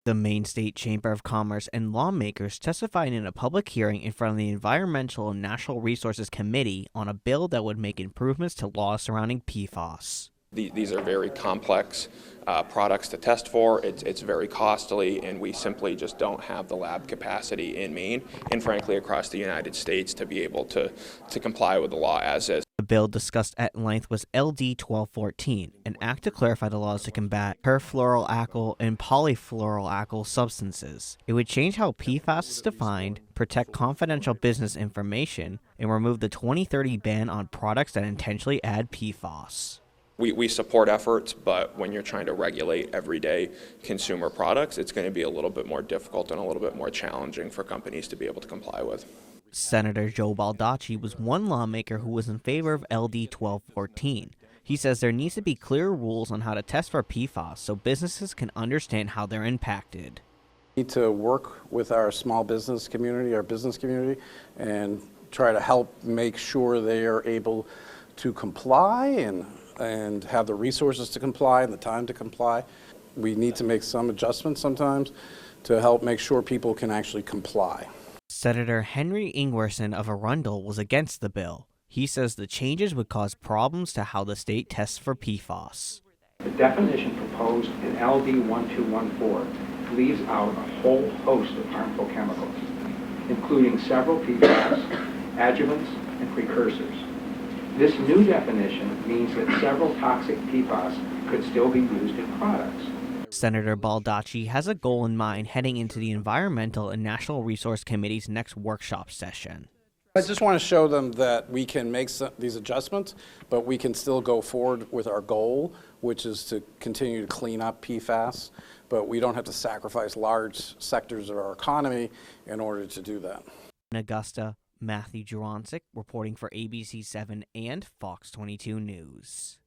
The Maine State Chamber of Commerce and lawmakers testified in a public hearing in front of the Environmental and Natural Resources Committee on a bill that would make improvements to laws surrounding PFAS. These are very complex products to test for. It's very costly, and we simply just don't have the lab capacity in Maine and frankly across the United States to be able to comply with the law as is. The bill discussed at length was LD 1214, an act to clarify the laws to combat perfluoroalkyl and polyfluoroalkyl substances. It would change how PFAS is defined, protect confidential business information, and remove the 2030 ban on products that intentionally add PFAS. We support efforts, but when you're trying to regulate everyday consumer products, it's going to be a little bit more difficult and a little bit more challenging for companies to be able to comply with. Senator Joe Baldacci was one lawmaker who was in favor of LD 1214. He says there needs to be clear rules on how to test for PFAS so businesses can understand how they're impacted. We need to work with our small business community, our business community, and try to help make sure they are able to comply and have the resources to comply and the time to comply. We need to make some adjustments sometimes to help make sure people can actually comply. Senator Henry Ingwerson of Arundel was against the bill. He says the changes would cause problems to how the state tests for PFAS. The definition proposed in LD 1214 leaves out a whole host of harmful chemicals, including several PFAS, adjuvants, and precursors. This new definition means that several toxic PFAS could still be used in products. Senator Baldacci has a goal in mind heading into the Environmental and Natural Resource Committee's next workshop session. I just want to show them that we can make these adjustments, but we can still go forward with our goal, which is to continue to clean up PFAS, but we don't have to sacrifice large sectors of our economy in order to do that. In Augusta, Matthew Juroncic reporting for ABC 7 and Fox 22 News.